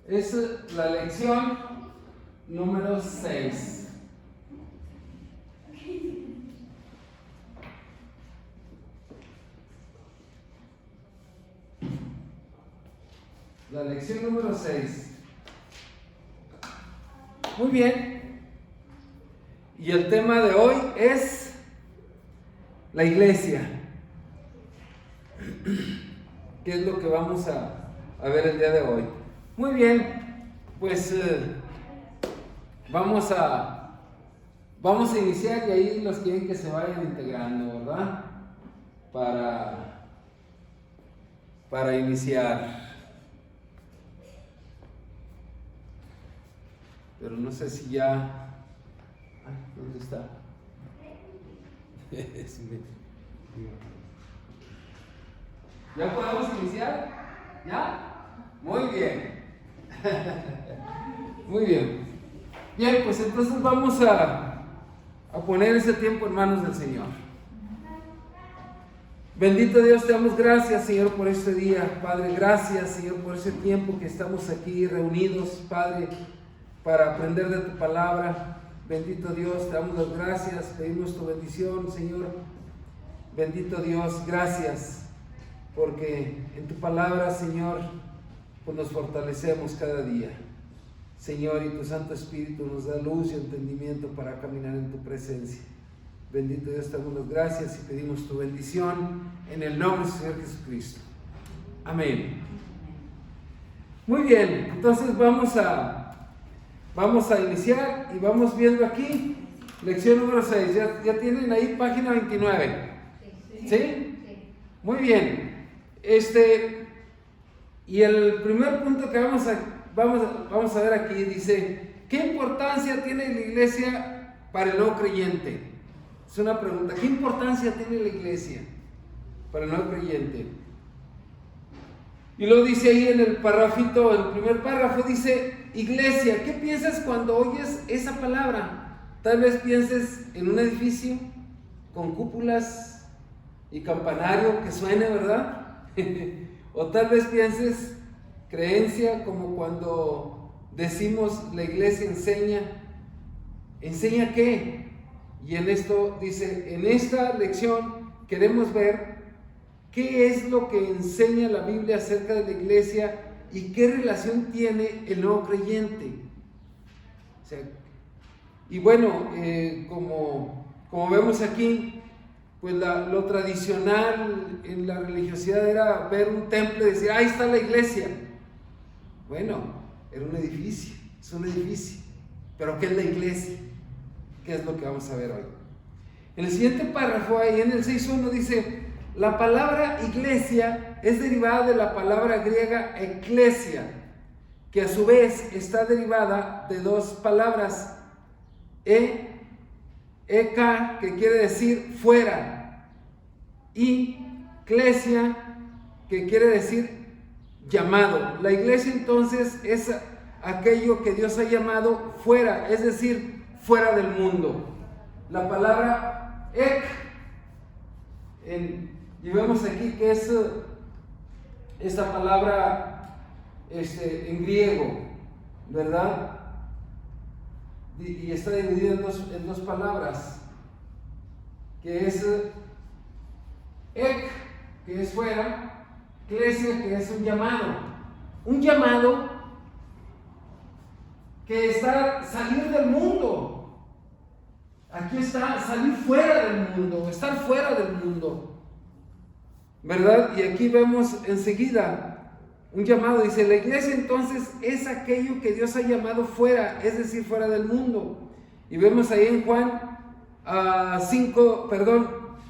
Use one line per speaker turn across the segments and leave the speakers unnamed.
Es la lección número 6. La lección número 6. Muy bien. Y el tema de hoy es la iglesia. ¿Qué es lo que vamos a ver el día de hoy? Muy bien, pues vamos a iniciar y ahí los quieren que se vayan integrando, ¿verdad? Para iniciar. Pero no sé si ya... ¿dónde está? ¿Ya podemos iniciar? ¿Ya? Muy bien. Muy bien. Bien, pues entonces vamos a poner ese tiempo en manos del Señor. Bendito Dios, te damos gracias, Señor, por este día. Padre, gracias, Señor, por ese tiempo que estamos aquí reunidos, Padre, para aprender de tu palabra. Bendito Dios, te damos las gracias, pedimos tu bendición, Señor. Bendito Dios, gracias, porque en tu palabra, Señor, pues nos fortalecemos cada día. Señor, y tu Santo Espíritu nos da luz y entendimiento para caminar en tu presencia. Bendito Dios, te damos las gracias y pedimos tu bendición en el nombre del Señor Jesucristo. Amén. Muy bien, entonces vamos a iniciar y vamos viendo aquí, lección número 6. ¿Ya tienen ahí página 29? ¿Sí? Muy bien. Y el primer punto que vamos a ver aquí dice, ¿qué importancia tiene la iglesia para el nuevo creyente? Es una pregunta. ¿Qué importancia tiene la iglesia para el nuevo creyente? Y lo dice ahí en el parrafito, el primer párrafo dice, iglesia. ¿Qué piensas cuando oyes esa palabra? Tal vez pienses en un edificio con cúpulas y campanario que suene, ¿verdad? O tal vez pienses creencia, como cuando decimos la iglesia enseña. ¿Enseña qué? Y en esto dice, en esta lección queremos ver qué es lo que enseña la Biblia acerca de la iglesia y qué relación tiene el nuevo creyente. O sea, y bueno, como vemos aquí, pues lo tradicional en la religiosidad era ver un templo y decir, ahí está la iglesia. Bueno, era un edificio, es un edificio. Pero ¿qué es la iglesia? ¿Qué es lo que vamos a ver hoy? En el siguiente párrafo, ahí en el 6.1 dice, la palabra iglesia es derivada de la palabra griega eclesia, que a su vez está derivada de dos palabras, eka, que quiere decir fuera, y klesia, que quiere decir llamado. La iglesia entonces es aquello que Dios ha llamado fuera, es decir, fuera del mundo. La palabra ek, y vemos aquí que es esta palabra en griego, ¿verdad? Y está dividida en dos palabras, que es ek, que es fuera, klesia, que es un llamado que está salir del mundo. Aquí está salir fuera del mundo, estar fuera del mundo, ¿verdad? Y aquí vemos enseguida un llamado, dice, la iglesia entonces es aquello que Dios ha llamado fuera, es decir, fuera del mundo. Y vemos ahí en Juan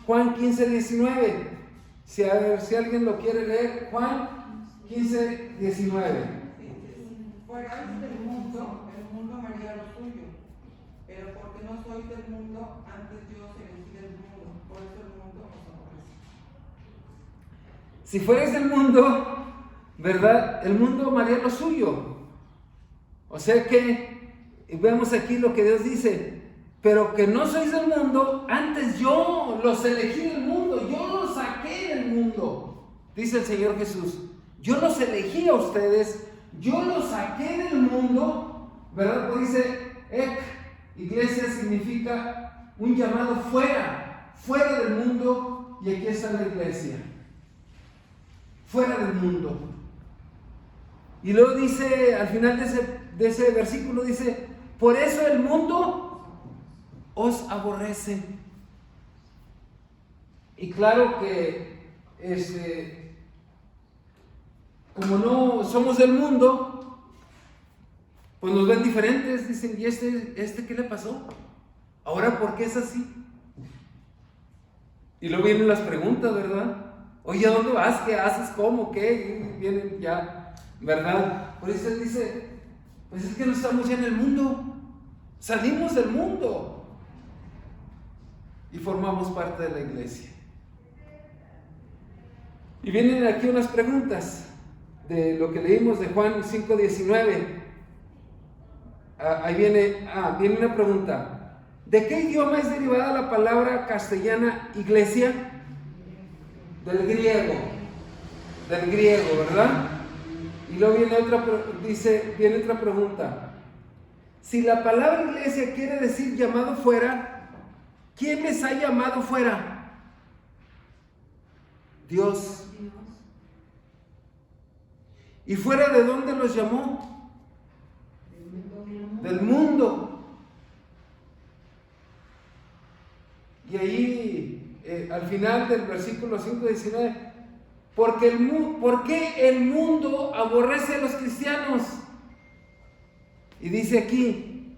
15:19. Si alguien lo quiere leer, Juan 15:19.
Fuera del mundo, el mundo amaría lo suyo, pero porque no sois del mundo, antes yo os elegí del mundo, por eso el mundo os aborrece.
Si fueres del mundo, ¿verdad? El mundo amaría lo suyo. O sea que vemos aquí lo que Dios dice, pero que no sois del mundo, antes yo los elegí del mundo, yo los saqué del mundo, dice el Señor Jesús. Yo los elegí a ustedes yo los saqué del mundo, ¿verdad? Pues dice, iglesia significa un llamado fuera del mundo, y aquí está la iglesia, fuera del mundo. Y luego dice, al final de ese versículo dice, por eso el mundo os aborrece. Y claro que como no somos del mundo, pues nos ven diferentes. Dicen, ¿y este qué le pasó? ¿Ahora por qué es así? Y luego vienen las preguntas, ¿verdad? Oye, ¿a dónde vas? ¿Qué haces? ¿Cómo? ¿Qué? Y vienen ya, ¿verdad? Por eso él dice, pues es que no estamos ya en el mundo, salimos del mundo y formamos parte de la iglesia. Y vienen aquí unas preguntas de lo que leímos de Juan 5:19. Ahí viene una pregunta. ¿De qué idioma es derivada la palabra castellana iglesia? Del griego, ¿verdad? Y luego viene otra pregunta. Si la palabra iglesia quiere decir llamado fuera, ¿quién les ha llamado fuera? Dios. ¿Y fuera de dónde los llamó? Del mundo. Y ahí, al final del versículo 5:19, ¿por qué el mundo aborrece a los cristianos? Y dice aquí,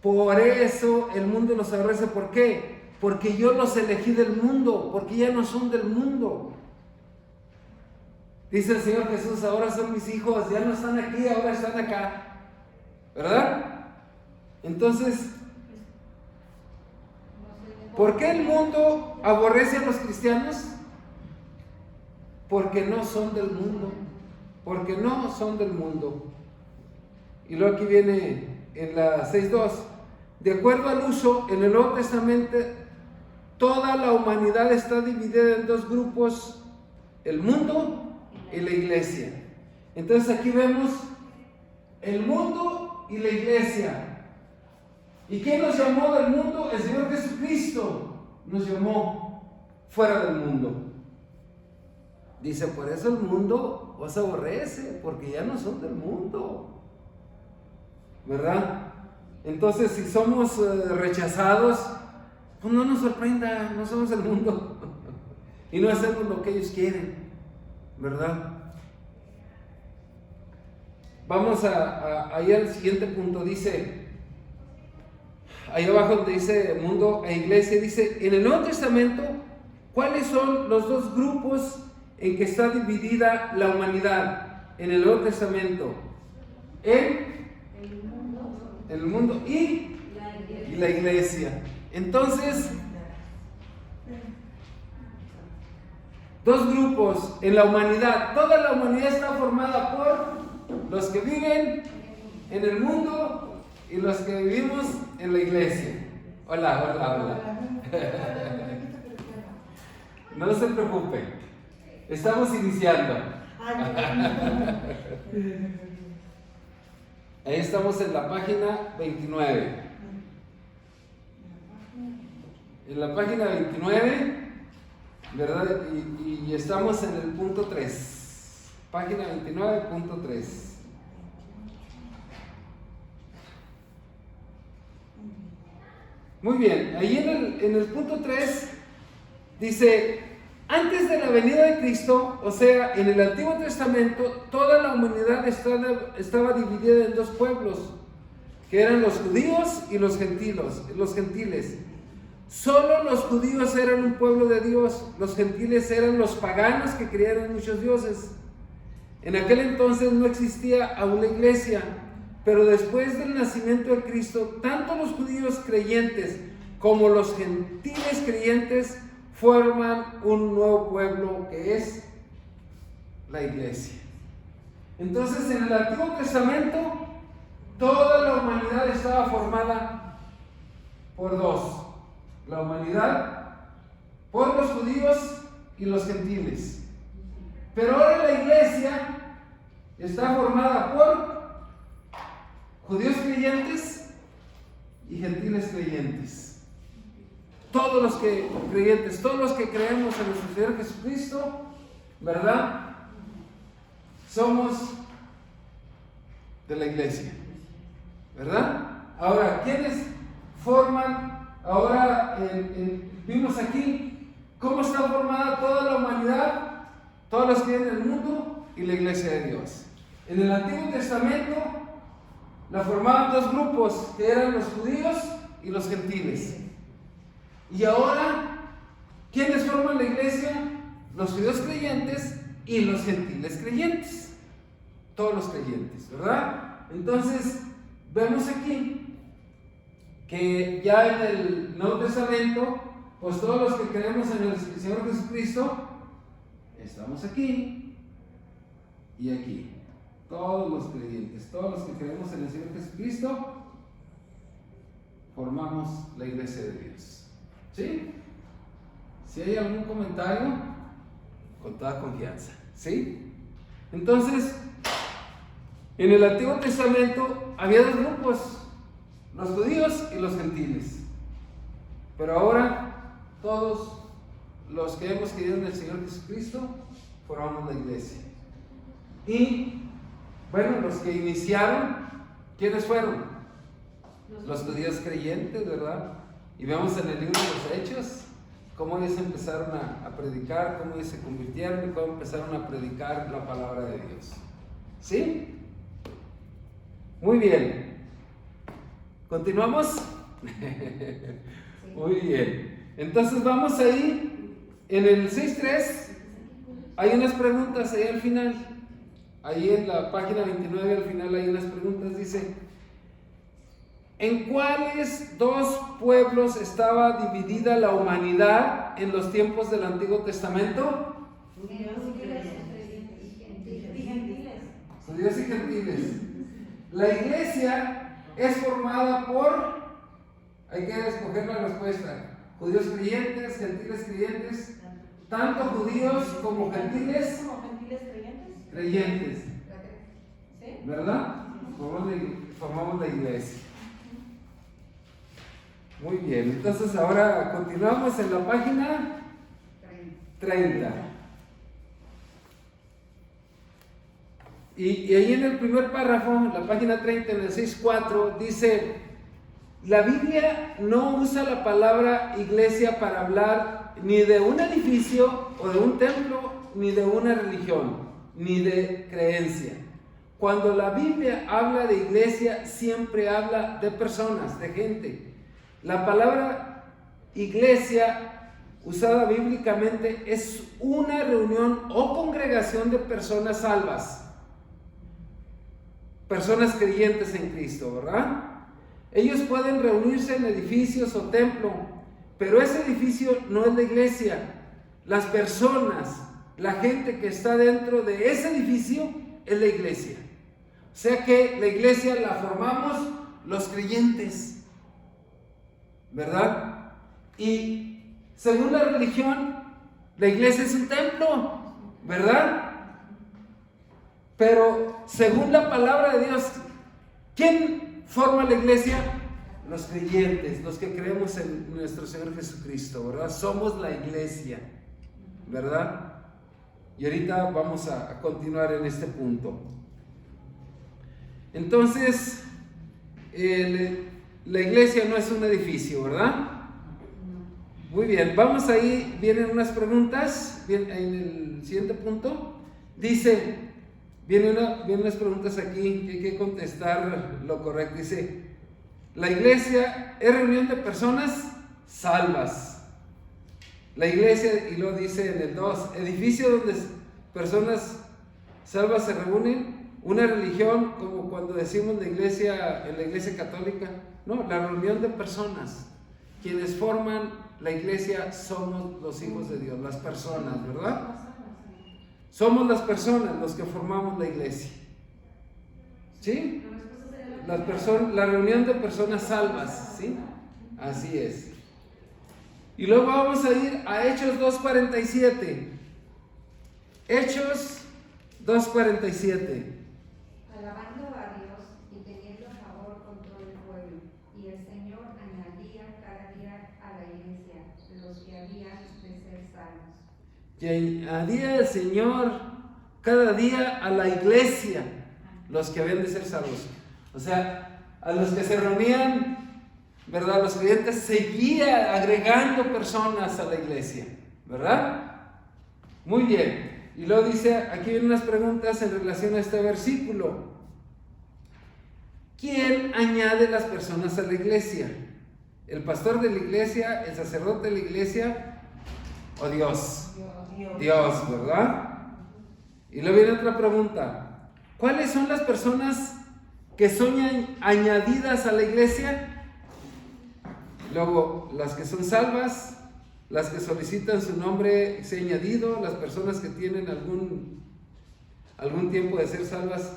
por eso el mundo los aborrece. ¿Por qué? Porque yo los elegí del mundo, porque ya no son del mundo. Dice el Señor Jesús, ahora son mis hijos, ya no están aquí, ahora están acá. ¿Verdad? Entonces, ¿por qué el mundo aborrece a los cristianos? Porque no son del mundo. Porque no son del mundo. Y luego aquí viene en la 6:2. De acuerdo al uso, en el Nuevo Testamento, toda la humanidad está dividida en dos grupos: el mundo y la iglesia. Entonces aquí vemos el mundo y la iglesia. ¿Y quién nos llamó del mundo? El Señor Jesucristo nos llamó fuera del mundo. Dice, por eso el mundo os aborrece, porque ya no son del mundo, ¿verdad? Entonces, si somos rechazados, pues no nos sorprenda, no somos del mundo y no hacemos lo que ellos quieren, ¿verdad? Vamos ahí al siguiente punto. Dice, ahí abajo donde dice mundo e iglesia, dice, en el Nuevo Testamento, ¿cuáles son los dos grupos en que está dividida la humanidad en el Nuevo Testamento? El mundo y la iglesia. Entonces, dos grupos en la humanidad. Toda la humanidad está formada por los que viven en el mundo y los que vivimos en la iglesia. Hola. No se preocupen, estamos iniciando. Ahí estamos en la página 29. En la página 29, ¿verdad? Y estamos en el punto 3. Página 29, punto 3. Muy bien, ahí en el punto 3 dice, antes de la venida de Cristo, o sea, en el Antiguo Testamento, toda la humanidad estaba dividida en dos pueblos, que eran los judíos y los gentiles. Solo los judíos eran un pueblo de Dios, los gentiles eran los paganos que creían en muchos dioses. En aquel entonces no existía aún la iglesia, pero después del nacimiento de Cristo, tanto los judíos creyentes como los gentiles creyentes forman un nuevo pueblo que es la iglesia. Entonces, en el Antiguo Testamento, toda la humanidad estaba formada por dos: la humanidad por los judíos y los gentiles. Pero ahora la iglesia está formada por judíos creyentes y gentiles creyentes. Todos los que creyentes, todos los que creemos en nuestro Señor Jesucristo, ¿verdad? Somos de la iglesia, ¿verdad? Ahora, ¿quiénes forman? Ahora vimos aquí cómo está formada toda la humanidad, todos los que viven en el mundo y la iglesia de Dios. En el Antiguo Testamento la formaban dos grupos, que eran los judíos y los gentiles. Y ahora, ¿quiénes forman la iglesia? Los judíos creyentes y los gentiles creyentes. Todos los creyentes, ¿verdad? Entonces, vemos aquí que ya en el Nuevo Testamento, pues todos los que creemos en el Señor Jesucristo, estamos aquí y aquí. Todos los creyentes, todos los que creemos en el Señor Jesucristo, formamos la iglesia de Dios. ¿Sí? Si hay algún comentario, con toda confianza. ¿Sí? Entonces, en el Antiguo Testamento había dos grupos, los judíos y los gentiles. Pero ahora, todos los que hemos creído en el Señor Jesucristo, formamos la iglesia. Y, bueno, los que iniciaron, ¿quiénes fueron? Los judíos creyentes, ¿verdad? Y vemos en el libro de los Hechos cómo ellos empezaron a predicar, cómo ellos se convirtieron y cómo empezaron a predicar la palabra de Dios. ¿Sí? Muy bien. ¿Continuamos? Muy bien. Entonces vamos ahí, en el 6.3, hay unas preguntas ahí al final. Ahí en la página 29 al final hay unas preguntas, dice: ¿en cuáles dos pueblos estaba dividida la humanidad en los tiempos del Antiguo Testamento? Judíos y gentiles. La iglesia es formada por, hay que escoger la respuesta, judíos creyentes, gentiles creyentes, tanto judíos como gentiles creyentes, ¿verdad? Formamos la iglesia. Muy bien, entonces ahora continuamos en la página 30. Y ahí en el primer párrafo, la página 30, en el 6.4, dice: la Biblia no usa la palabra iglesia para hablar ni de un edificio o de un templo, ni de una religión, ni de creencia. Cuando la Biblia habla de iglesia, siempre habla de personas, de gente. La palabra iglesia, usada bíblicamente, es una reunión o congregación de personas salvas, personas creyentes en Cristo, ¿verdad? Ellos pueden reunirse en edificios o templos, pero ese edificio no es la iglesia. Las personas, la gente que está dentro de ese edificio es la iglesia. O sea que la iglesia la formamos los creyentes, ¿verdad? Y según la religión, la iglesia es un templo, ¿verdad? Pero según la palabra de Dios, ¿quién forma la iglesia? Los creyentes, los que creemos en nuestro Señor Jesucristo, ¿verdad? Somos la iglesia, ¿verdad? Y ahorita vamos a continuar en este punto. Entonces, la iglesia no es un edificio, ¿verdad? Muy bien, vamos ahí, vienen unas preguntas, en el siguiente punto, dice, vienen unas preguntas aquí que hay que contestar lo correcto. Dice: la iglesia es reunión de personas salvas. La iglesia, y lo dice en el 2, edificio donde personas salvas se reúnen. Una religión, como cuando decimos la iglesia, en la iglesia católica, no, la reunión de personas. Quienes forman la iglesia somos los hijos de Dios, las personas, ¿verdad? Somos las personas los que formamos la iglesia. ¿Sí? La reunión de personas salvas, ¿sí? Así es. Y luego vamos a ir a Hechos 2.47. Hechos 2.47. que añadía el Señor cada día a la iglesia los que habían de ser salvos. O sea, a los que se reunían, ¿verdad? Los creyentes, seguía agregando personas a la iglesia, ¿verdad? Muy bien. Y luego dice, aquí vienen unas preguntas en relación a este versículo. ¿Quién añade las personas a la iglesia? ¿El pastor de la iglesia, el sacerdote de la iglesia o Dios? Dios, ¿verdad? Y luego viene otra pregunta. ¿Cuáles son las personas que son añadidas a la iglesia? Luego, las que son salvas, las que solicitan su nombre sea añadido, las personas que tienen algún tiempo de ser salvas.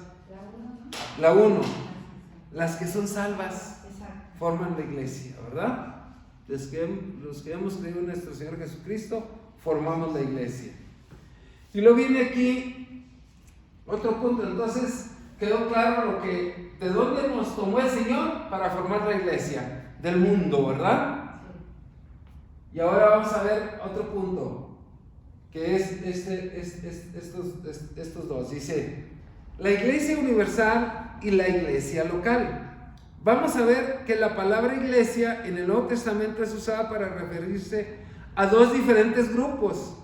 La uno. Las que son salvas forman la iglesia, ¿verdad? Los que hemos creído en nuestro Señor Jesucristo, formamos la iglesia. Y luego viene aquí otro punto. Entonces quedó claro de dónde nos tomó el Señor para formar la iglesia, del mundo, ¿verdad? Y ahora vamos a ver otro punto, que es estos dos. Dice, la iglesia universal y la iglesia local. Vamos a ver que la palabra iglesia en el Nuevo Testamento es usada para referirse a dos diferentes grupos.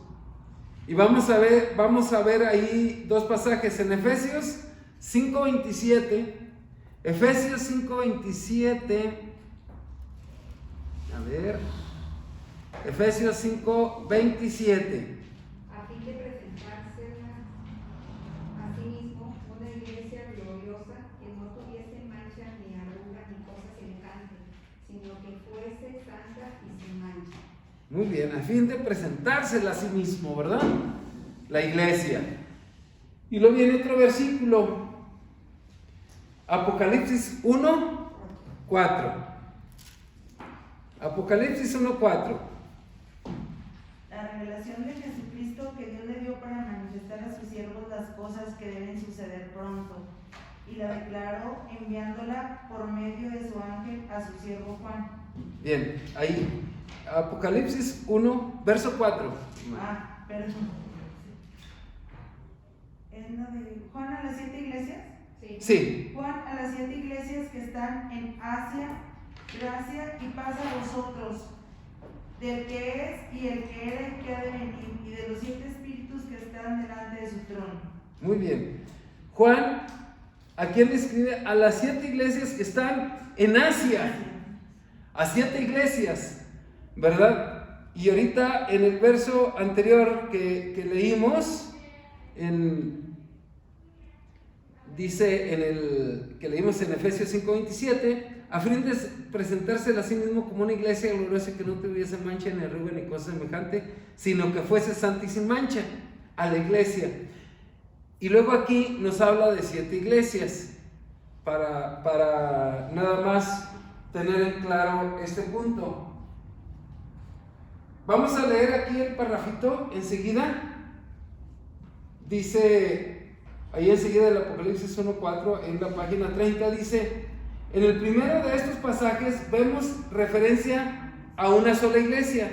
Y vamos a ver ahí dos pasajes en Efesios 5:27. Efesios 5:27. A ver. Efesios 5:27.
A fin de presentársela a sí mismo una iglesia gloriosa que no tuviese mancha ni arruga ni cosa semejante, sino que fuese santa y sin mancha.
Muy bien, a fin de presentársela a sí mismo, ¿verdad? La iglesia. Y luego viene otro versículo. Apocalipsis 1:4. Apocalipsis 1:4.
La revelación de Jesucristo que Dios le dio para manifestar a sus siervos las cosas que deben suceder pronto, y la declaró enviándola por medio de su ángel a su siervo Juan.
Bien, ahí, Apocalipsis 1, verso 4.
Perdón. ¿Es la de Juan a las 7 iglesias?
Sí.
Juan a las 7 iglesias que están en Asia, gracia y paz a vosotros, del que es y el que era y que ha de venir, y de los 7 espíritus que están delante de su trono.
Muy bien. Juan, ¿a quién le escribe? A las 7 iglesias que están en Asia. A 7 iglesias, ¿verdad? Y ahorita en el verso anterior que leímos, dice que leímos en Efesios 5:27, a fin de presentársela a sí mismo como una iglesia gloriosa que no tuviese mancha ni arruga ni cosa semejante, sino que fuese santa y sin mancha, a la iglesia. Y luego aquí nos habla de 7 iglesias, para nada más tener en claro este punto. Vamos a leer aquí el parrafito enseguida. Dice, ahí enseguida del Apocalipsis 1:4, en la página 30, dice, en el primero de estos pasajes vemos referencia a una sola iglesia.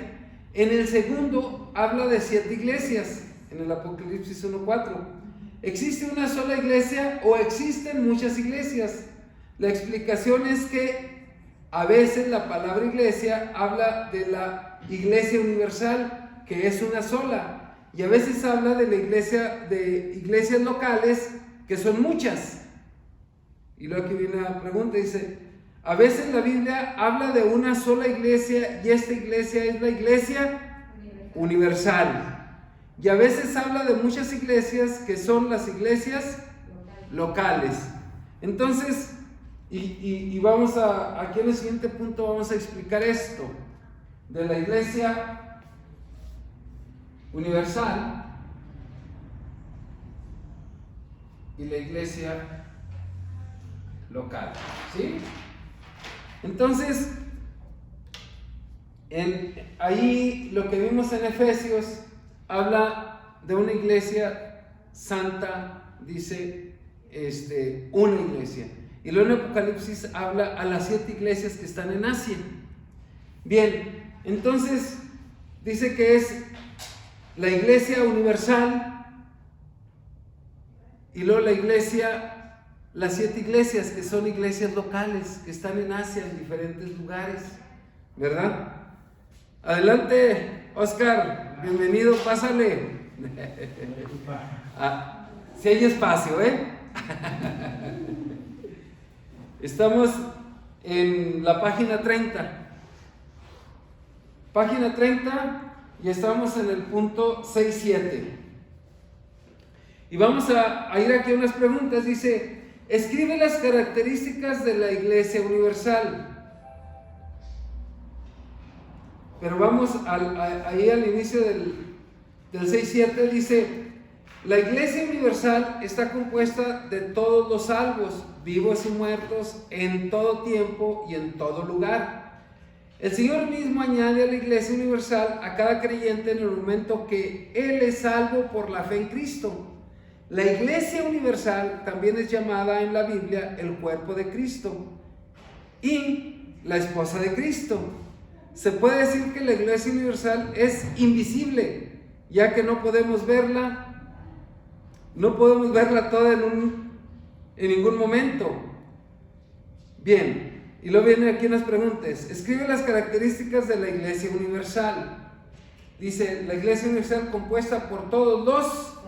En el segundo habla de 7 iglesias, en el Apocalipsis 1:4. ¿Existe una sola iglesia o existen muchas iglesias? La explicación es que a veces la palabra iglesia habla de la iglesia universal, que es una sola, y a veces habla de iglesias locales, que son muchas. Y luego aquí viene la pregunta, dice, a veces la Biblia habla de una sola iglesia y esta iglesia es la iglesia universal. Y a veces habla de muchas iglesias que son las iglesias locales. Entonces, y vamos aquí en el siguiente punto vamos a explicar esto de la iglesia universal y la iglesia local, ¿sí? Entonces, ahí lo que vimos en Efesios habla de una iglesia santa, dice una iglesia. Y luego en Apocalipsis habla a las 7 iglesias que están en Asia. Bien, entonces dice que es la iglesia universal y luego la iglesia, las 7 iglesias que son iglesias locales que están en Asia en diferentes lugares, ¿verdad? Adelante, Oscar, bienvenido, pásale. Si hay espacio, Estamos en la página 30. Página 30 y estamos en el punto 6.7. Y vamos a ir aquí a unas preguntas. Dice, escribe las características de la Iglesia Universal. Pero vamos ahí al inicio del 6.7, dice, la Iglesia Universal está compuesta de todos los salvos, vivos y muertos, en todo tiempo y en todo lugar. El Señor mismo añade a la Iglesia Universal a cada creyente en el momento que Él es salvo por la fe en Cristo. La Iglesia Universal también es llamada en la Biblia el cuerpo de Cristo y la esposa de Cristo. Se puede decir que la Iglesia Universal es invisible, ya que no podemos verla toda en ningún momento. Bien. Y luego viene aquí unas preguntas. Escribe las características de la Iglesia Universal. Dice, la Iglesia Universal compuesta por todos los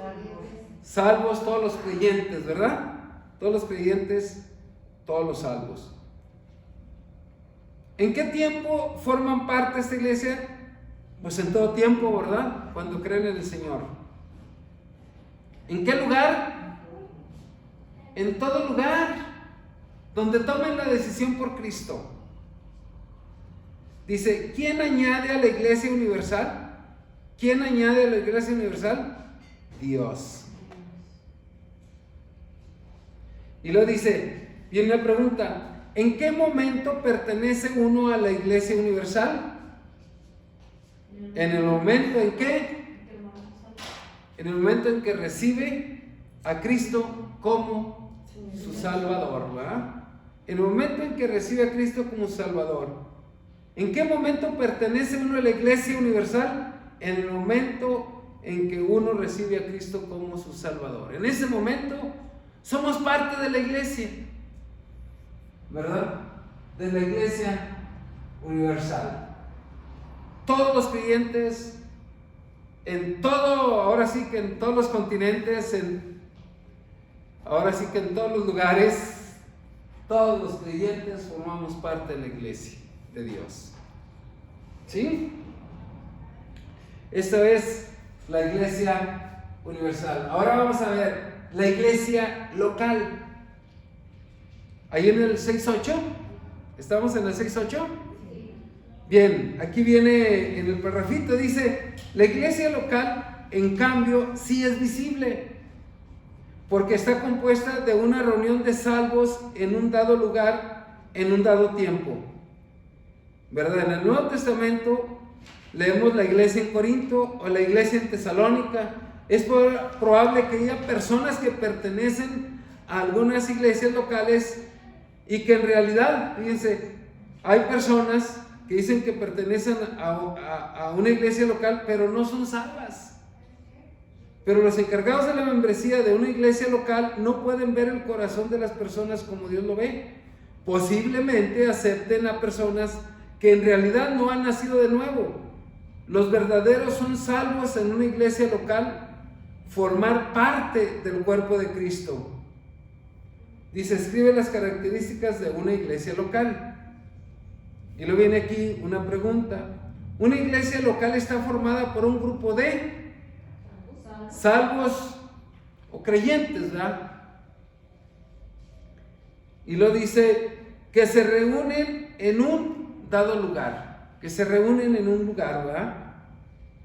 salvos, todos los creyentes, ¿verdad? Todos los creyentes, todos los salvos. ¿En qué tiempo forman parte de esta iglesia? Pues en todo tiempo, ¿verdad? Cuando creen en el Señor. ¿En qué lugar? En todo lugar donde tomen la decisión por Cristo. Dice, ¿quién añade a la Iglesia Universal? ¿Quién añade a la Iglesia Universal? Dios. Y luego dice, viene la pregunta, ¿en qué momento pertenece uno a la Iglesia Universal? ¿En el momento en qué? En el momento en que recibe a Cristo como su Salvador, ¿verdad? En el momento en que recibe a Cristo como Salvador. ¿En qué momento pertenece uno a la Iglesia Universal? En el momento en que uno recibe a Cristo como su Salvador. En ese momento somos parte de la iglesia, ¿verdad? De la Iglesia Universal. Todos los creyentes, en todo, ahora sí que en todos los continentes, ahora sí que en todos los lugares, todos los creyentes formamos parte de la iglesia de Dios. ¿Sí? Esta es la Iglesia Universal. Ahora vamos a ver la iglesia local. Ahí en el 6.8. ¿Estamos en el 6.8? Bien, aquí viene en el parrafito, dice, la iglesia local, en cambio, sí es visible, porque está compuesta de una reunión de salvos en un dado lugar, en un dado tiempo. ¿Verdad? En el Nuevo Testamento leemos la iglesia en Corinto o la iglesia en Tesalónica. Es probable que haya personas que pertenecen a algunas iglesias locales y que en realidad, fíjense, hay personas que dicen que pertenecen a una iglesia local, pero no son salvas. Pero los encargados de la membresía de una iglesia local no pueden ver el corazón de las personas como Dios lo ve. Posiblemente acepten a personas que en realidad no han nacido de nuevo. Los verdaderos son salvos en una iglesia local, formar parte del cuerpo de Cristo. Dice, escribe las características de una iglesia local. Y luego viene aquí una pregunta. Una iglesia local está formada por un grupo de salvos o creyentes, ¿verdad? Y lo dice que se reúnen en un dado lugar, que se reúnen en un lugar, ¿verdad?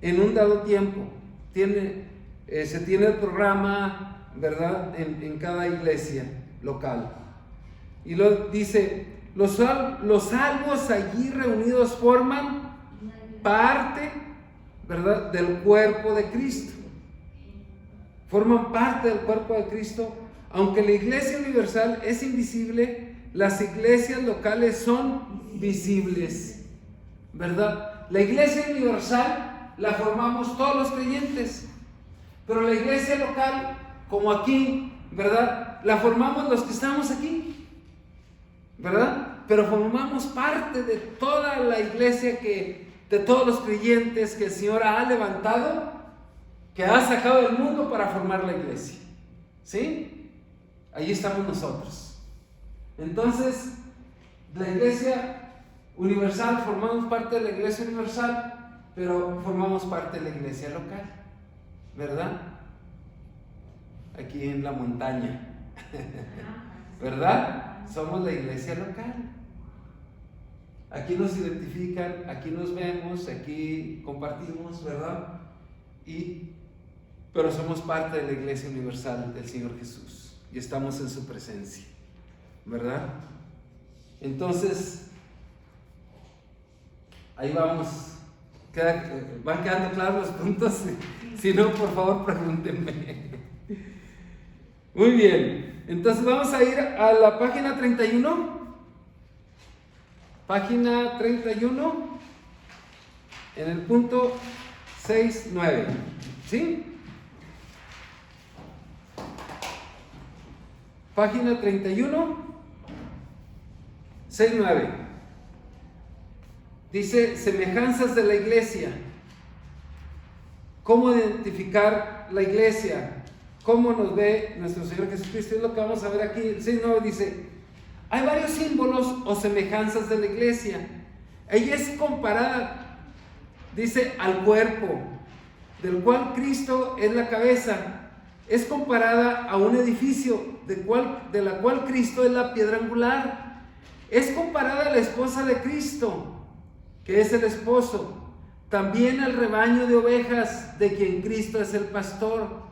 En un dado tiempo. Se tiene el programa, ¿verdad? En cada iglesia local. Y lo dice, los salvos allí reunidos forman parte, ¿verdad?, del cuerpo de Cristo. Forman parte del cuerpo de Cristo. Aunque la iglesia universal es invisible, las iglesias locales son visibles, ¿verdad? La iglesia universal la formamos todos los creyentes, pero la iglesia local, como aquí, ¿verdad? La formamos los que estamos aquí, ¿verdad? Pero formamos parte de toda la iglesia, de todos los creyentes que el Señor ha levantado, que ha sacado del mundo para formar la iglesia, ¿sí? Allí estamos nosotros. Entonces, la iglesia universal, formamos parte de la iglesia universal, pero formamos parte de la iglesia local, ¿verdad? Aquí en la montaña, ¿verdad? Somos la iglesia local. Aquí nos identifican, aquí nos vemos, aquí compartimos, ¿verdad? Pero somos parte de la iglesia universal del Señor Jesús y estamos en su presencia, ¿verdad? Entonces, ahí vamos. ¿Van quedando claros los puntos? Si no, por favor, pregúntenme. Muy bien. Entonces vamos a ir a la página 31. Página 31, en el punto 6.9. ¿Sí? Página 31, 6.9. Dice, semejanzas de la iglesia. ¿Cómo identificar la iglesia? ¿Cómo nos ve nuestro Señor Jesucristo? Es lo que vamos a ver aquí. El 6.9 dice, hay varios símbolos o semejanzas de la iglesia. Ella es comparada, dice, al cuerpo, del cual Cristo es la cabeza. Es comparada a un edificio, de la cual Cristo es la piedra angular. Es comparada a la esposa de Cristo, que es el esposo. También al rebaño de ovejas, de quien Cristo es el pastor.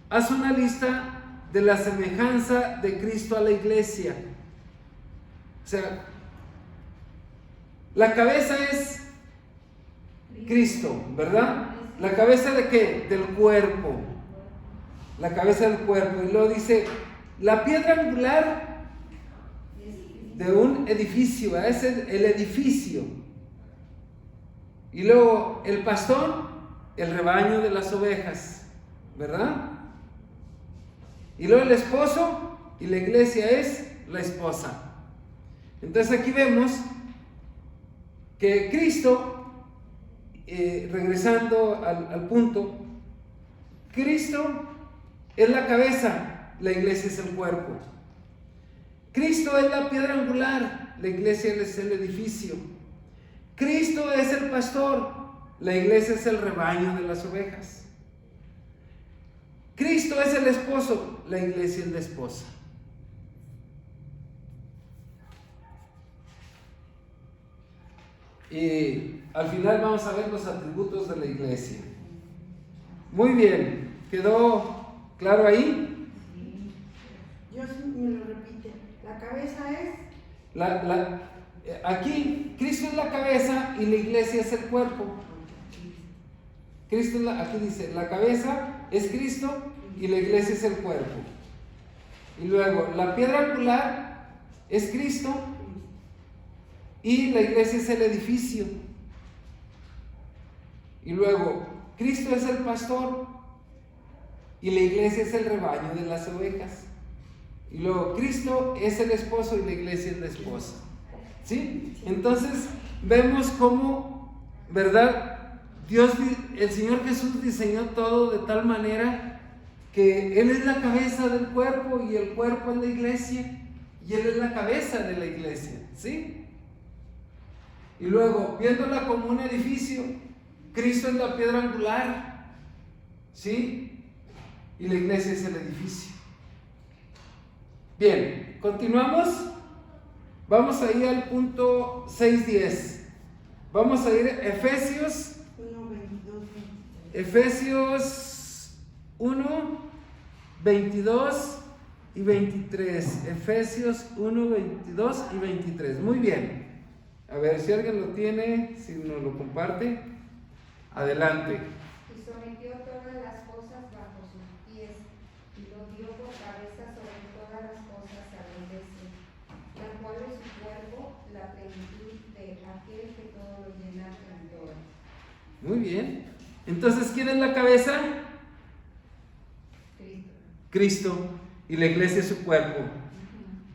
Haz una lista de la semejanza de Cristo a la iglesia. O sea, la cabeza es Cristo, ¿verdad? ¿La cabeza de qué? Del cuerpo. La cabeza del cuerpo. Y luego dice, la piedra angular de un edificio, ¿verdad? Es el edificio. Y luego el pastor, el rebaño de las ovejas, ¿verdad? Y luego el esposo y la iglesia es la esposa. Entonces aquí vemos que Cristo, regresando al punto, Cristo es la cabeza, la iglesia es el cuerpo. Cristo es la piedra angular, la iglesia es el edificio. Cristo es el pastor, la iglesia es el rebaño de las ovejas. Cristo es el esposo, la iglesia es la esposa. Y al final vamos a ver los atributos de la iglesia. Muy bien, ¿quedó claro ahí?
Dios me lo repite. La cabeza es.
Aquí Cristo es la cabeza y la iglesia es el cuerpo. Cristo es aquí dice, la cabeza es Cristo y la iglesia es el cuerpo. Y luego, la piedra angular es Cristo y la iglesia es el edificio. Y luego, Cristo es el pastor y la iglesia es el rebaño de las ovejas. Y luego, Cristo es el esposo y la iglesia es la esposa. ¿Sí? Entonces, vemos cómo, ¿verdad? El Señor Jesús diseñó todo de tal manera que Él es la cabeza del cuerpo y el cuerpo es la iglesia y Él es la cabeza de la iglesia, ¿sí? Y luego, viéndola como un edificio, Cristo es la piedra angular, ¿sí? Y la iglesia es el edificio. Bien, continuamos. Vamos a ir al punto 6.10. Vamos a ir a Efesios 1, 22 y 23. Efesios 1, 22 y 23. Muy bien. A ver si alguien lo tiene, si nos lo comparte. Adelante.
Y sometió todas las cosas bajo sus pies, y lo dio por cabeza sobre todas las cosas a la iglesia, la cual es su cuerpo, la plenitud de aquel que todo lo llena en todo.
Muy bien. Entonces, ¿quién es la cabeza?
Cristo.
Cristo, y la iglesia es su cuerpo.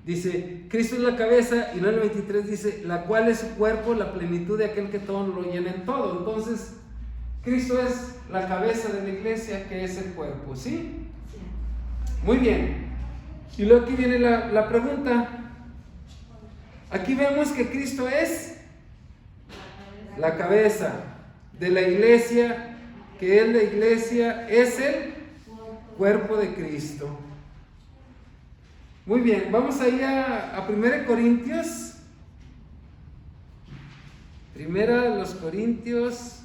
Dice, Cristo es la cabeza, y luego en el 23 dice, la cual es su cuerpo, la plenitud de aquel que todo lo llena en todo. Entonces, Cristo es la cabeza de la iglesia, que es el cuerpo, ¿sí? Muy bien. Y luego aquí viene la pregunta. Aquí vemos que Cristo es la cabeza de la iglesia, que es la iglesia, es el cuerpo de Cristo. Muy bien, vamos ahí a 1 Corintios. Primera de los Corintios,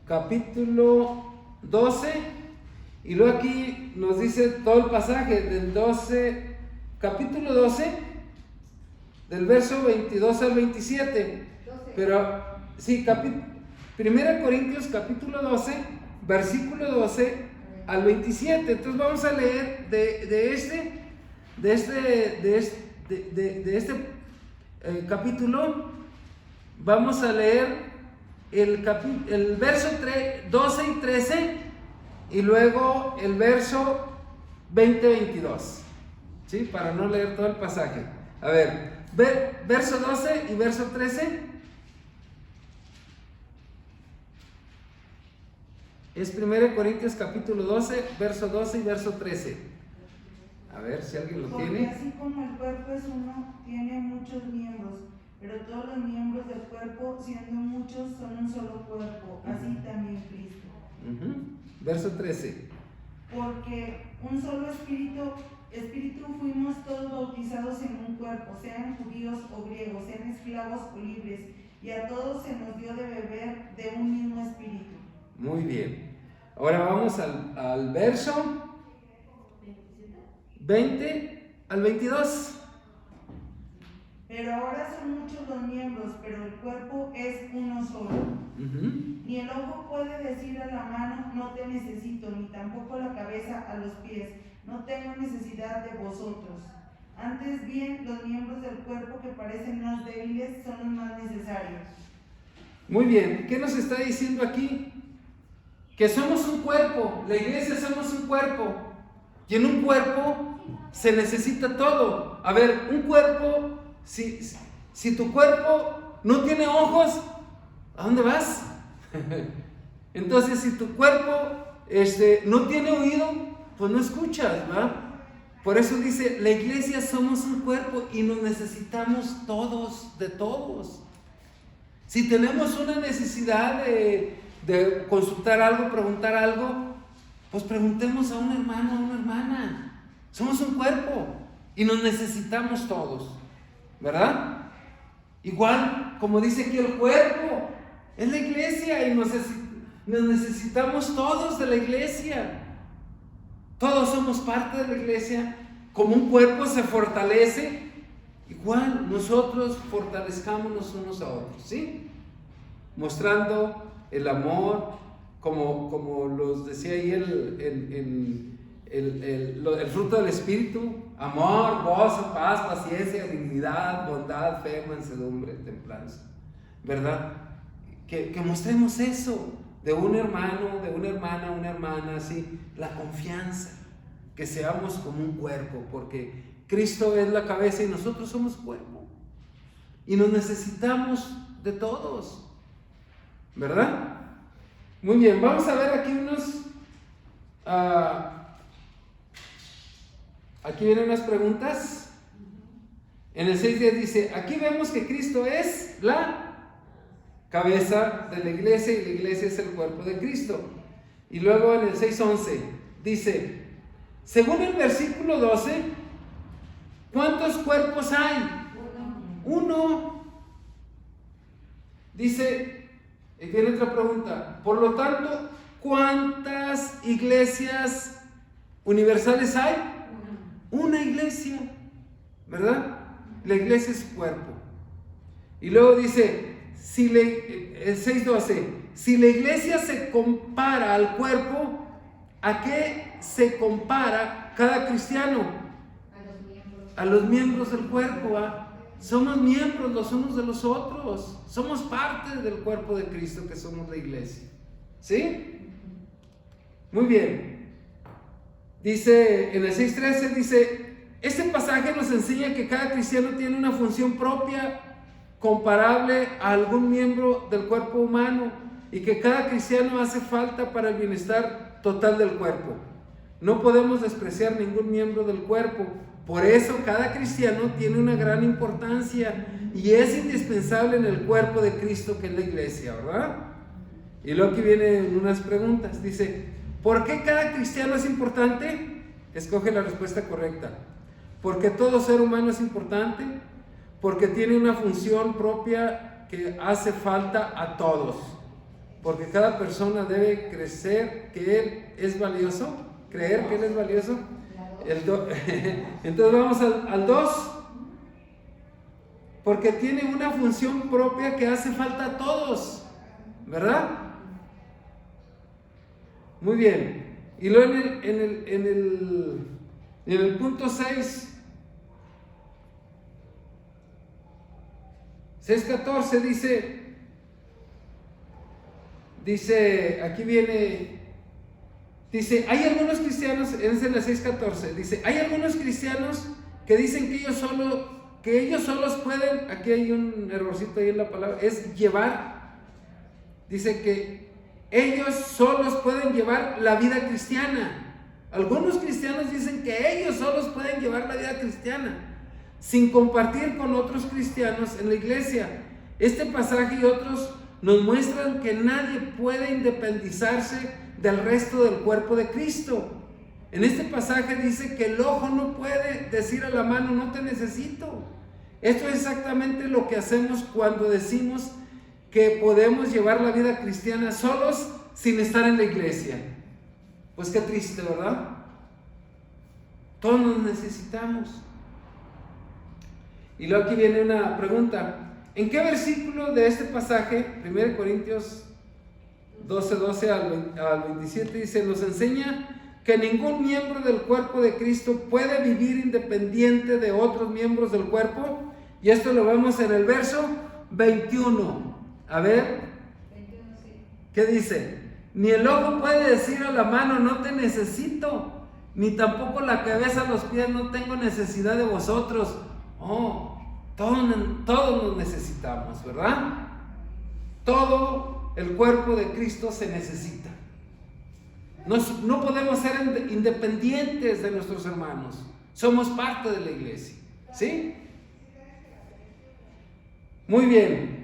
capítulo 12. Y luego aquí nos dice todo el pasaje del 12, capítulo 12, del verso 22 al 27.
12.
Pero, sí, 1 Corintios capítulo 12, versículo 12 al 27. Entonces vamos a leer de este capítulo. Vamos a leer el verso 12 y 13 y luego el verso 20-22, ¿sí? Para no leer todo el pasaje. A ver, verso 12 y verso 13. Es 1 Corintios capítulo 12, verso 12 y verso 13. A ver si alguien lo
Porque
tiene.
así como el cuerpo es uno, tiene muchos miembros, pero todos los miembros del cuerpo, siendo muchos, son un solo cuerpo, así también Cristo.
Verso 13.
Porque un solo espíritu fuimos todos bautizados en un cuerpo, sean judíos o griegos, sean esclavos o libres, y a todos se nos dio de beber de un mismo espíritu.
Muy bien. Ahora vamos al verso 20 al 22.
Pero ahora son muchos los miembros, pero el cuerpo es uno solo. Ni el ojo puede decir a la mano, no te necesito, ni tampoco la cabeza a los pies, no tengo necesidad de vosotros. Antes bien, los miembros del cuerpo que parecen más débiles son los más necesarios.
Muy bien. ¿Qué nos está diciendo aquí? Que somos un cuerpo. La iglesia somos un cuerpo. Y en un cuerpo se necesita todo. A ver, un cuerpo, si tu cuerpo no tiene ojos, ¿a dónde vas? Entonces, si tu cuerpo no tiene oído, pues no escuchas, ¿verdad? Por eso dice, la iglesia somos un cuerpo y nos necesitamos todos, de todos. Si tenemos una necesidad de consultar algo, preguntar algo, pues preguntemos a un hermano, a una hermana. Somos un cuerpo y nos necesitamos todos, ¿verdad? Igual, como dice aquí, el cuerpo es la iglesia y nos necesitamos todos de la iglesia. Todos somos parte de la iglesia. Como un cuerpo se fortalece, igual nosotros fortalezcámonos unos a otros, ¿sí? Mostrando el amor, como los decía ahí el fruto del Espíritu: amor, gozo, paz, paciencia, dignidad, bondad, fe, mansedumbre, templanza, ¿verdad? Que mostremos eso de un hermano, de una hermana, así, la confianza, que seamos como un cuerpo, porque Cristo es la cabeza y nosotros somos cuerpo, y nos necesitamos de todos, ¿verdad? Muy bien, vamos a ver aquí aquí vienen unas preguntas. En el 6:10 dice, aquí vemos que Cristo es la cabeza de la iglesia y la iglesia es el cuerpo de Cristo. Y luego en el 6:11 dice, según el versículo 12, ¿cuántos cuerpos hay? Uno. Dice, y viene otra pregunta, por lo tanto, ¿cuántas iglesias universales hay? Una iglesia, ¿verdad? La iglesia es su cuerpo. Y luego dice, el 6:12, si la iglesia se compara al cuerpo, ¿a qué se compara cada cristiano?
A los miembros.
A los miembros del cuerpo, ¿ah? Somos miembros los unos de los otros. Somos parte del cuerpo de Cristo que somos la iglesia. ¿Sí? Muy bien. Dice en el 6:13, dice, este pasaje nos enseña que cada cristiano tiene una función propia comparable a algún miembro del cuerpo humano y que cada cristiano hace falta para el bienestar total del cuerpo. No podemos despreciar ningún miembro del cuerpo. Por eso cada cristiano tiene una gran importancia y es indispensable en el cuerpo de Cristo que es la iglesia, ¿verdad? Y luego aquí vienen unas preguntas. Dice, ¿por qué cada cristiano es importante? Escoge la respuesta correcta. Porque todo ser humano es importante, porque tiene una función propia que hace falta a todos, porque cada persona debe crecer que Él es valioso, creer que Él es valioso. Entonces vamos al 2, porque tiene una función propia que hace falta a todos, ¿verdad? Muy bien. Y luego en el punto 6:14 dice, aquí viene, dice, hay algunos cristianos, es en el 6:14, dice, hay algunos cristianos que dicen que ellos solos pueden, aquí hay un errorcito ahí en la palabra, es llevar, dice que ellos solos pueden llevar la vida cristiana. Algunos cristianos dicen que ellos solos pueden llevar la vida cristiana sin compartir con otros cristianos en la iglesia. Este pasaje y otros nos muestran que nadie puede independizarse del resto del cuerpo de Cristo. En este pasaje dice que el ojo no puede decir a la mano, no te necesito. Esto es exactamente lo que hacemos cuando decimos que podemos llevar la vida cristiana solos sin estar en la iglesia. Pues qué triste, ¿verdad? Todos nos necesitamos. Y luego aquí viene una pregunta. ¿En qué versículo de este pasaje, 1 Corintios 12 al 27, dice, nos enseña que ningún miembro del cuerpo de Cristo puede vivir independiente de otros miembros del cuerpo? Y esto lo vemos en el verso 21. A ver,
21, sí.
¿qué dice? Ni el ojo puede decir a la mano, no te necesito, ni tampoco la cabeza a los pies, no tengo necesidad de vosotros. Oh, todos nos necesitamos, ¿verdad? Todo el cuerpo de Cristo se necesita. No podemos ser independientes de nuestros hermanos. Somos parte de la iglesia, ¿sí? Muy bien.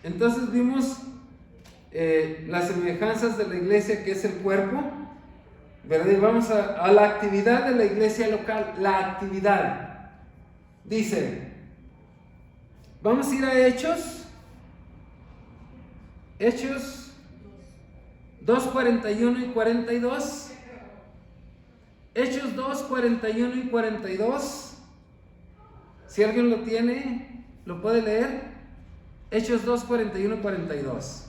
Entonces vimos las semejanzas de la iglesia, que es el cuerpo, ¿verdad? Y vamos a la actividad de la iglesia local. La actividad. Dice, vamos a ir a Hechos 2, 41 y 42. Hechos 2, 41 y 42. Si alguien lo tiene, ¿lo puede leer? Hechos 2, 41 y 42.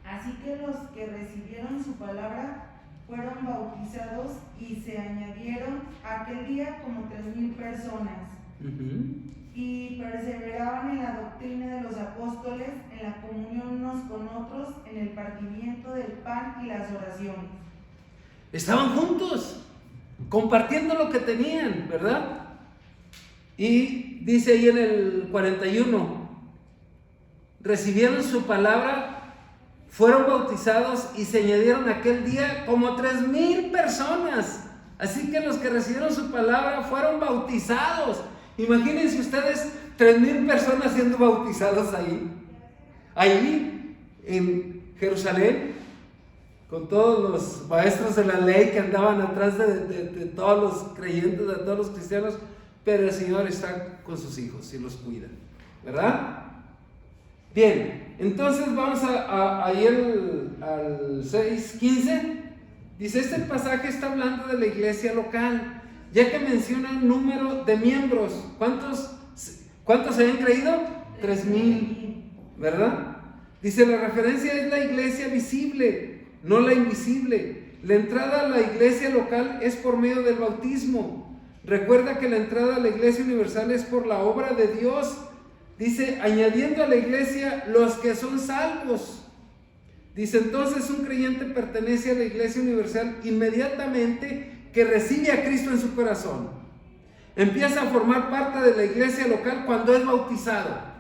Así que los que recibieron su palabra fueron bautizados y se añadieron aquel día como 3,000 personas. Y perseveraban en la doctrina de los apóstoles, en la comunión unos con otros, en el partimiento del pan y las oraciones.
Estaban juntos, compartiendo lo que tenían, ¿verdad? Y dice ahí en el 41, recibieron su palabra, fueron bautizados y se añadieron aquel día como 3,000 personas. Así que los que recibieron su palabra fueron bautizados. Imagínense ustedes 3,000 personas siendo bautizados ahí en Jerusalén, con todos los maestros de la ley que andaban atrás de todos los creyentes, de todos los cristianos, pero el Señor está con sus hijos y los cuida, ¿verdad? Bien, entonces vamos a ir al 6:15. Dice, este pasaje está hablando de la iglesia local, ya que menciona un número de miembros. ¿Cuántos se habían creído? 3,000, ¿verdad? Dice, la referencia es la iglesia visible, no la invisible. La entrada a la iglesia local es por medio del bautismo. Recuerda que la entrada a la iglesia universal es por la obra de Dios. Dice, añadiendo a la iglesia los que son salvos. Dice, entonces un creyente pertenece a la iglesia universal inmediatamente que recibe a Cristo en su corazón. Empieza a formar parte de la iglesia local cuando es bautizado.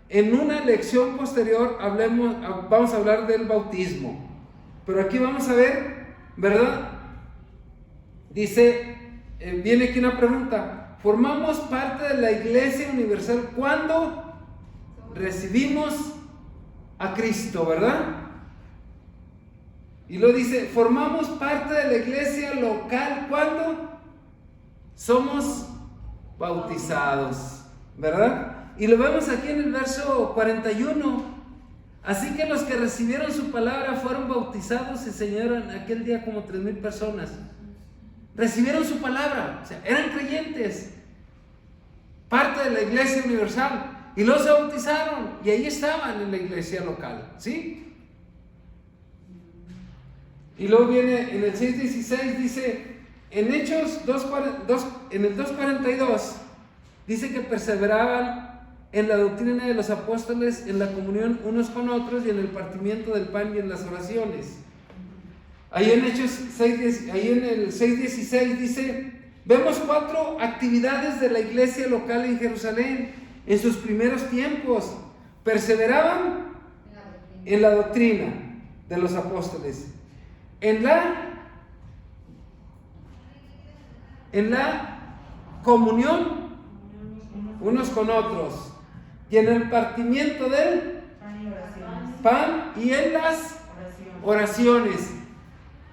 En una lección posterior vamos a hablar del bautismo. Pero aquí vamos a ver, ¿verdad? Dice, viene aquí una pregunta. Formamos parte de la iglesia universal cuando recibimos a Cristo, ¿verdad? Y lo dice, formamos parte de la iglesia local cuando somos bautizados, ¿verdad? Y lo vemos aquí en el verso 41. Así que los que recibieron su palabra fueron bautizados y se llenaron aquel día como 3,000 personas. Recibieron su palabra, o sea, eran creyentes, parte de la iglesia universal, y los bautizaron, y ahí estaban en la iglesia local, ¿sí? Y luego viene en el 6:16, dice, en Hechos 2:42, en el 2:42, dice que perseveraban en la doctrina de los apóstoles, en la comunión unos con otros y en el partimiento del pan y en las oraciones. Ahí en Hechos 6, ahí en el 6:16 dice, vemos 4 actividades de la iglesia local en Jerusalén en sus primeros tiempos. Perseveraban en la doctrina de los apóstoles, en la comunión unos con otros, y en el partimiento del pan y en las oraciones.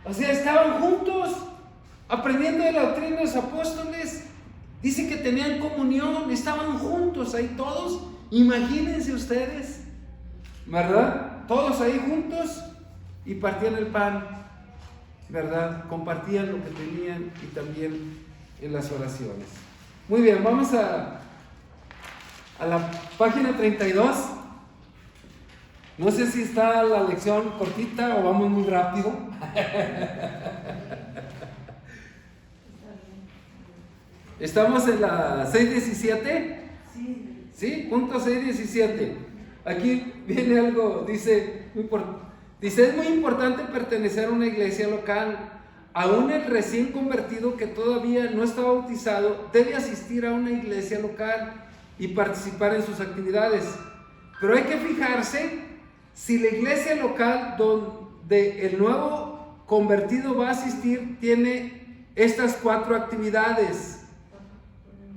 O sea, estaban juntos aprendiendo de la doctrina de los apóstoles. Dice que tenían comunión, estaban juntos ahí todos. Imagínense ustedes, ¿verdad? Todos ahí juntos y partían el pan, ¿verdad? Compartían lo que tenían y también en las oraciones. Muy bien, vamos a la página 32. No sé si está la lección cortita o vamos muy rápido. Estamos en la 6:17. ¿Sí? Punto 6:17. Aquí viene algo, dice, es muy importante pertenecer a una iglesia local. Aún el recién convertido que todavía no está bautizado debe asistir a una iglesia local y participar en sus actividades. Pero hay que fijarse si la iglesia local donde el nuevo convertido va a asistir tiene estas 4 actividades.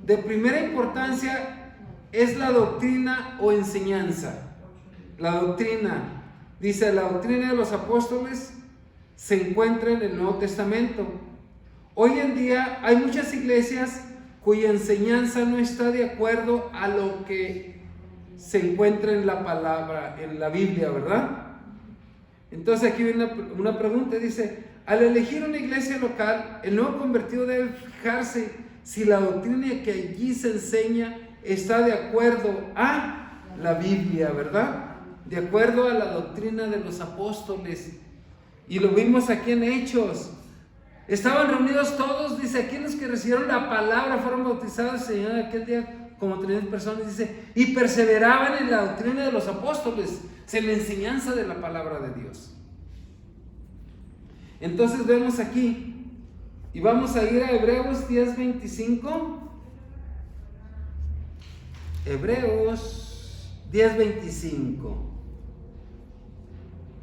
De primera importancia es la doctrina o enseñanza. La doctrina, dice, la doctrina de los apóstoles se encuentra en el Nuevo Testamento. Hoy en día hay muchas iglesias cuya enseñanza no está de acuerdo a lo que se encuentra en la palabra, en la Biblia, ¿verdad? Entonces aquí viene una pregunta, dice, al elegir una iglesia local, el nuevo convertido debe fijarse si la doctrina que allí se enseña está de acuerdo a la Biblia, ¿verdad? De acuerdo a la doctrina de los apóstoles. Y lo vimos aquí en Hechos. Estaban reunidos todos, dice, aquí los que recibieron la palabra fueron bautizados, se llenaron aquel día como 3,000 personas, dice, y perseveraban en la doctrina de los apóstoles, en la enseñanza de la palabra de Dios. Entonces vemos aquí, y vamos a ir a Hebreos 10:25. Hebreos 10:25.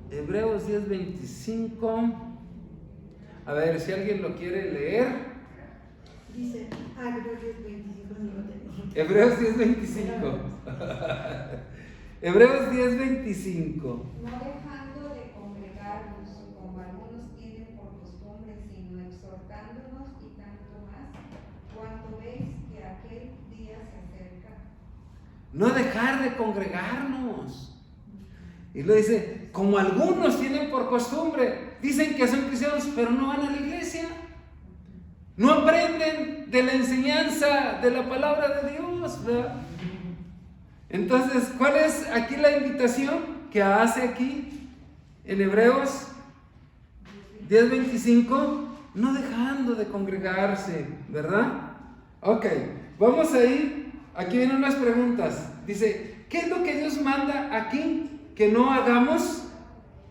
Hebreos 10:25. A ver, si alguien lo quiere leer.
Dice, Hebreos 10:25, no lo tengo.
Hebreos 10:25. Hebreos 10:25.
No dejando de congregarnos, como algunos tienen por costumbre, sino exhortándonos y tanto más, cuando veis que aquel día se acerca.
No dejar de congregarnos. Y lo dice, como algunos tienen por costumbre. dicen que son cristianos, pero no van a la iglesia. No aprenden de la enseñanza de la palabra de Dios, ¿verdad? Entonces, ¿cuál es aquí la invitación que hace aquí en Hebreos 10:25? No dejando de congregarse, ¿verdad? Ok, vamos a ir, aquí vienen unas preguntas. Dice, ¿qué es lo que Dios manda aquí que no hagamos?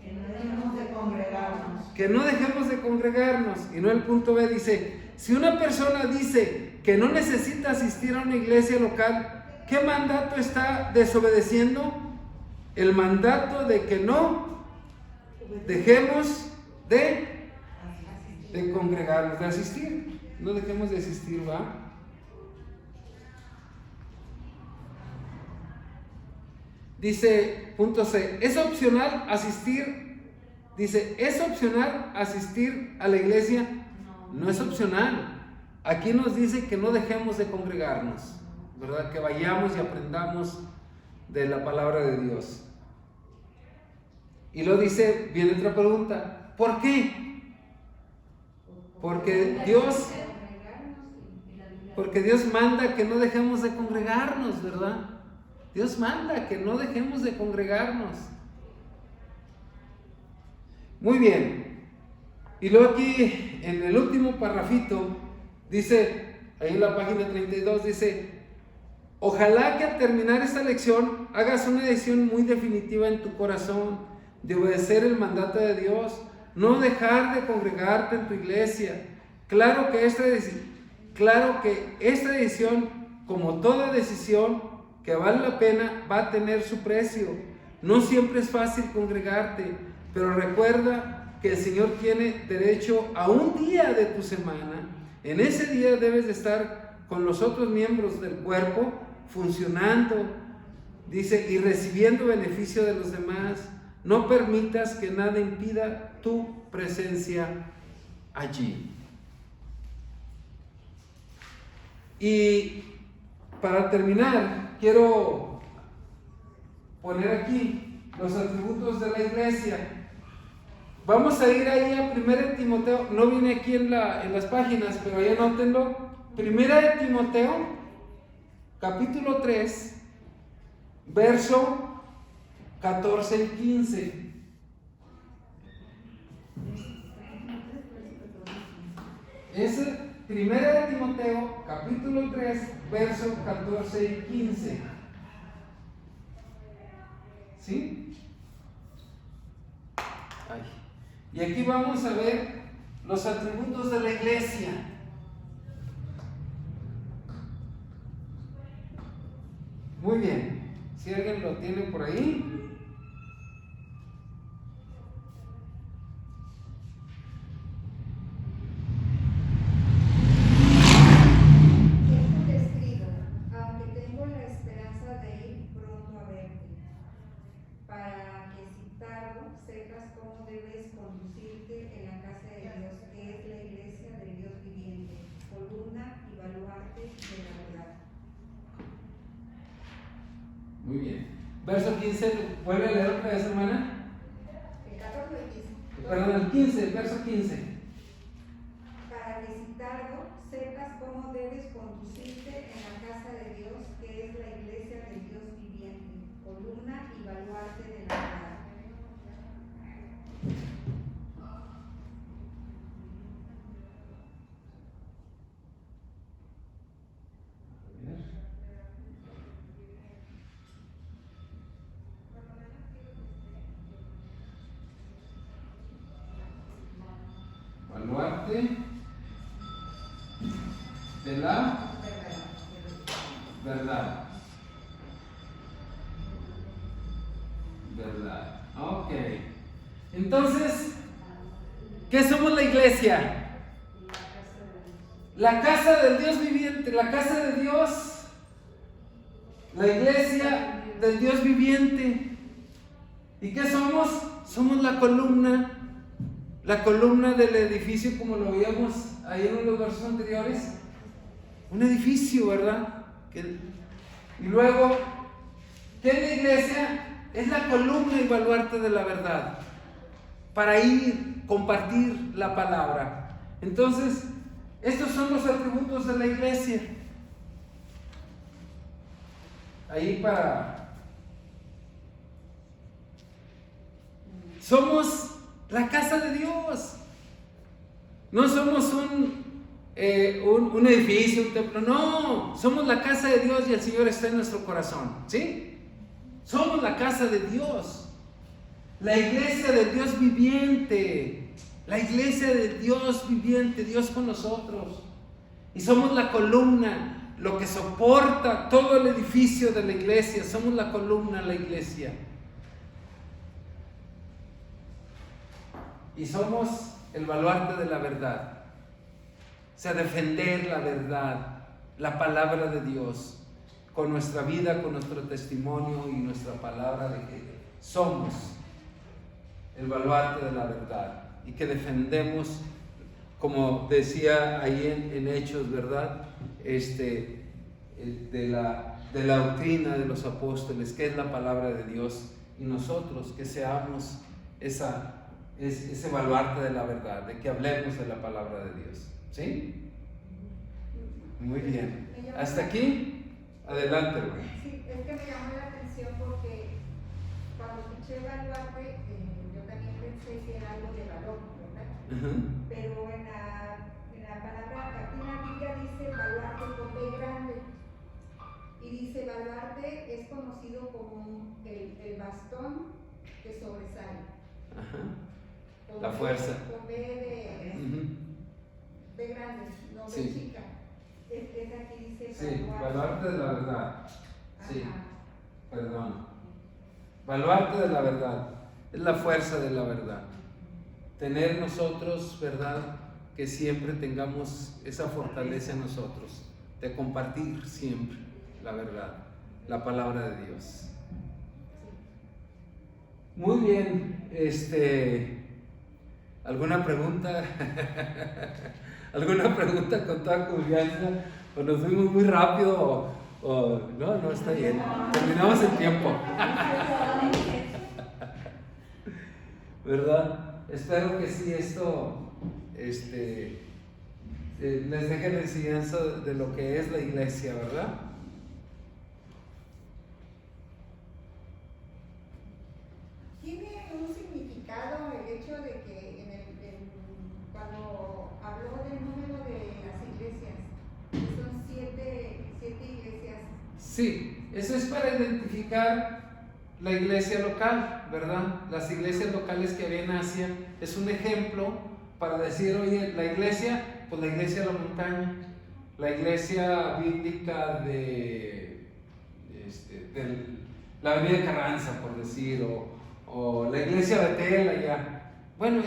Que no dejemos de congregarnos.
Que no dejemos de congregarnos. Y no el punto B, dice, si una persona dice que no necesita asistir a una iglesia local, ¿qué mandato está desobedeciendo? El mandato de que no dejemos de congregarnos, de asistir. No dejemos de asistir, ¿va? Dice, punto C, es opcional asistir. Dice, ¿es opcional asistir a la iglesia? No es opcional. Aquí nos dice que no dejemos de congregarnos, ¿verdad? Que vayamos y aprendamos de la palabra de Dios. Y luego dice, viene otra pregunta, ¿por qué? Porque Dios manda que no dejemos de congregarnos, ¿verdad? Dios manda que no dejemos de congregarnos. Muy bien. Y luego aquí, en el último parrafito, dice, ahí en la página 32, dice, ojalá que al terminar esta lección hagas una decisión muy definitiva en tu corazón de obedecer el mandato de Dios, no dejar de congregarte en tu iglesia. Claro que esta decisión, como toda decisión que vale la pena, va a tener su precio. No siempre es fácil congregarte, pero recuerda que el Señor tiene derecho a un día de tu semana. En ese día debes de estar con los otros miembros del cuerpo, funcionando, dice, y recibiendo beneficio de los demás. No permitas que nada impida tu presencia allí. Y para terminar, quiero poner aquí los atributos de la iglesia. Vamos a ir ahí a 1 Timoteo, no viene aquí en las páginas, pero ahí anótenlo. 1 Timoteo, capítulo 3, verso 14 y 15. Es 1 Timoteo, capítulo 3, verso 14 y 15. ¿Sí? Ay. Y aquí vamos a ver los atributos de la iglesia. Muy bien. Si alguien lo tiene por ahí.
Esto te escribo, aunque tengo la esperanza de ir pronto a verte, para que si tardo sepas cómo debes conducirte en la casa de Dios, que es la iglesia del Dios viviente, columna y baluarte de la verdad.
Muy bien. Verso 15, ¿vuelve a leer otra vez, hermana?
El 14 del 15.
Perdón, el 15, el verso 15.
Para que si tardo sepas cómo debes conducirte en la casa de Dios, que es la iglesia del Dios viviente, columna y baluarte de la verdad.
Baluarte de la verdad. Verdad. Ok. Entonces, ¿qué somos la iglesia? La casa del Dios viviente, la casa de Dios, la iglesia del Dios viviente. ¿Y qué somos? Somos la columna del edificio, como lo veíamos ahí en los versos anteriores. Un edificio, ¿verdad? Y luego, ¿qué es la iglesia? Es la columna y baluarte de la verdad. Para ir compartir la palabra. Entonces, estos son los atributos de la iglesia. Ahí somos la casa de Dios. No somos un edificio, un templo. No, somos la casa de Dios y el Señor está en nuestro corazón. ¿Sí? Somos la casa de Dios. La iglesia del Dios viviente. La iglesia de Dios viviente, Dios con nosotros. Y somos la columna, lo que soporta todo el edificio de la iglesia. Somos la columna, la iglesia. Y somos el baluarte de la verdad. O sea, defender la verdad, la palabra de Dios, con nuestra vida, con nuestro testimonio y nuestra palabra de que somos el baluarte de la verdad y que defendemos, como decía ahí en Hechos, ¿verdad? De la doctrina de los apóstoles, que es la palabra de Dios, y nosotros que seamos ese baluarte de la verdad, de que hablemos de la palabra de Dios. ¿Sí? Muy bien. ¿Hasta aquí? Adelante, güey.
Sí, es que me llamó la atención porque cuando escuché baluarte, yo también pensé que era algo de valor, ¿verdad? Pero en la palabra, aquí en la Biblia dice baluarte con B grande. Y dice baluarte es conocido como el bastón que sobresale. Con
La fuerza.
Con B de grande, no de
Sí.
chica. Es aquí dice
Sí,
baluarte.
baluarte de la verdad. Sí,
Ajá.
perdón. Baluarte de la verdad. Es la fuerza de la verdad. Tener nosotros, ¿verdad? Que siempre tengamos esa fortaleza en nosotros. De compartir siempre la verdad. La palabra de Dios. Muy bien. ¿Alguna pregunta? ¿Alguna pregunta con toda confianza? ¿O nos fuimos muy rápido? No, está bien. Terminamos en tiempo. ¿Verdad? Espero que sí esto les deje la enseñanza de lo que es la iglesia, ¿verdad?
Tiene un significado el hecho de que cuando habló del número de las iglesias, que son siete iglesias.
Sí, eso es para identificar la iglesia local, ¿verdad? Las iglesias locales que había en Asia es un ejemplo para decir, oye, la iglesia, pues la iglesia de la montaña, la iglesia bíblica de la avenida Carranza, por decir, o la iglesia Betel allá. Bueno,